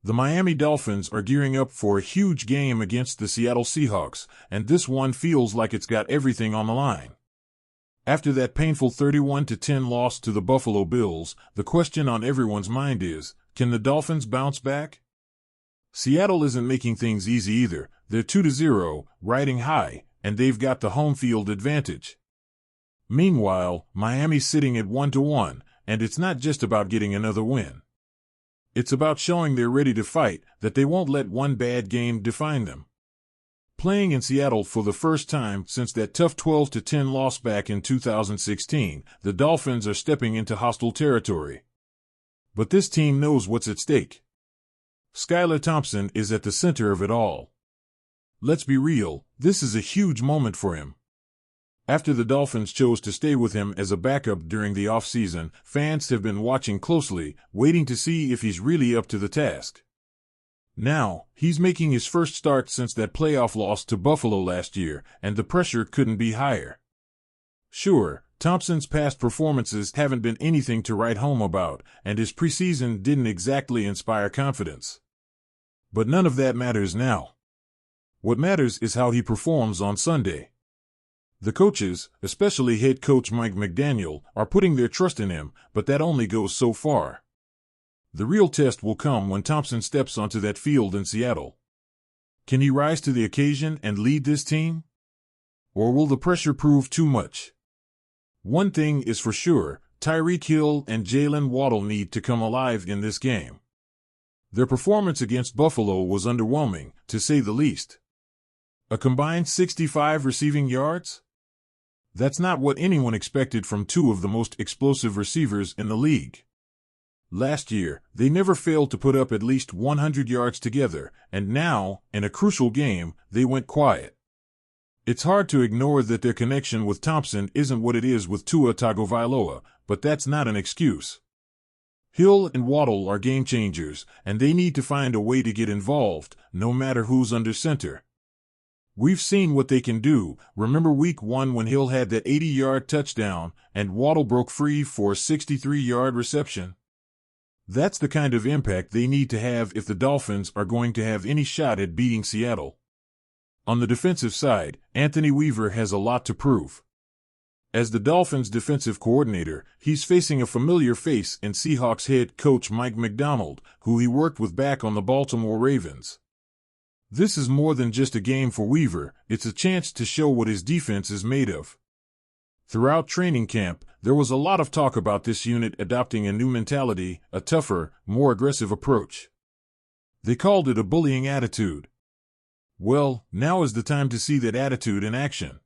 The Miami Dolphins are gearing up for a huge game against the Seattle Seahawks, and this one feels like it's got everything on the line. After that painful 31-10 loss to the Buffalo Bills, the question on everyone's mind is, can the Dolphins bounce back? Seattle isn't making things easy either. They're 2-0, riding high, and they've got the home field advantage. Meanwhile, Miami's sitting at 1-1, and it's not just about getting another win. It's about showing they're ready to fight, that they won't let one bad game define them. Playing in Seattle for the first time since that tough 12-10 loss back in 2016, the Dolphins are stepping into hostile territory. But this team knows what's at stake. Skylar Thompson is at the center of it all. Let's be real, this is a huge moment for him. After the Dolphins chose to stay with him as a backup during the offseason, fans have been watching closely, waiting to see if he's really up to the task. Now, he's making his first start since that playoff loss to Buffalo last year, and the pressure couldn't be higher. Sure, Thompson's past performances haven't been anything to write home about, and his preseason didn't exactly inspire confidence. But none of that matters now. What matters is how he performs on Sunday. The coaches, especially head coach Mike McDaniel, are putting their trust in him, but that only goes so far. The real test will come when Thompson steps onto that field in Seattle. Can he rise to the occasion and lead this team? Or will the pressure prove too much? One thing is for sure, Tyreek Hill and Jalen Waddle need to come alive in this game. Their performance against Buffalo was underwhelming, to say the least. A combined 65 receiving yards? That's not what anyone expected from two of the most explosive receivers in the league. Last year, they never failed to put up at least 100 yards together, and now, in a crucial game, they went quiet. It's hard to ignore that their connection with Thompson isn't what it is with Tua Tagovailoa, but that's not an excuse. Hill and Waddle are game changers, and they need to find a way to get involved, no matter who's under center. We've seen what they can do. Remember Week 1 when Hill had that 80-yard touchdown, and Waddle broke free for a 63-yard reception? That's the kind of impact they need to have if the Dolphins are going to have any shot at beating Seattle. On the defensive side, Anthony Weaver has a lot to prove. As the Dolphins' defensive coordinator, he's facing a familiar face in Seahawks head coach Mike Macdonald, who he worked with back on the Baltimore Ravens. This is more than just a game for Weaver, it's a chance to show what his defense is made of. Throughout training camp, there was a lot of talk about this unit adopting a new mentality, a tougher, more aggressive approach. They called it a bullying attitude. Well, now is the time to see that attitude in action.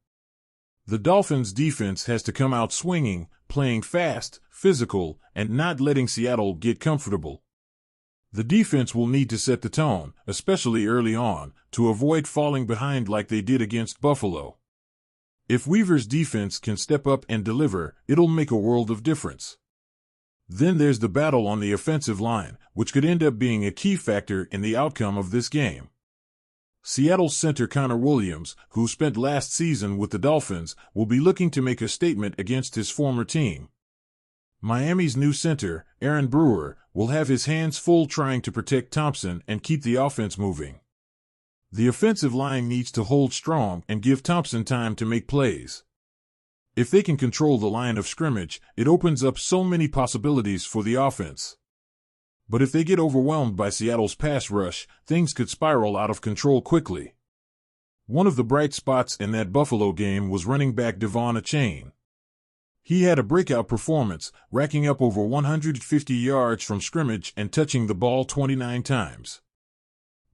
The Dolphins' defense has to come out swinging, playing fast, physical, and not letting Seattle get comfortable. The defense will need to set the tone, especially early on, to avoid falling behind like they did against Buffalo. If Weaver's defense can step up and deliver, it'll make a world of difference. Then there's the battle on the offensive line, which could end up being a key factor in the outcome of this game. Seattle's center Connor Williams, who spent last season with the Dolphins, will be looking to make a statement against his former team. Miami's new center, Aaron Brewer, will have his hands full trying to protect Thompson and keep the offense moving. The offensive line needs to hold strong and give Thompson time to make plays. If they can control the line of scrimmage, it opens up so many possibilities for the offense. But if they get overwhelmed by Seattle's pass rush, things could spiral out of control quickly. One of the bright spots in that Buffalo game was running back Devon Achane. He had a breakout performance, racking up over 150 yards from scrimmage and touching the ball 29 times.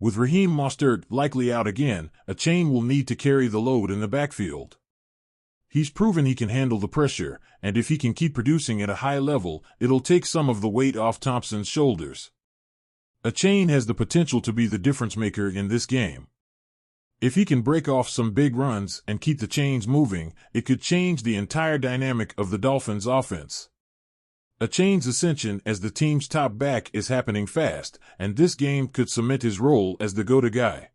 With Raheem Mostert likely out again, Achane will need to carry the load in the backfield. He's proven he can handle the pressure, and if he can keep producing at a high level, it'll take some of the weight off Thompson's shoulders. Achane has the potential to be the difference maker in this game. If he can break off some big runs and keep the chains moving, it could change the entire dynamic of the Dolphins' offense. Achane's ascension as the team's top back is happening fast, and this game could cement his role as the go-to guy.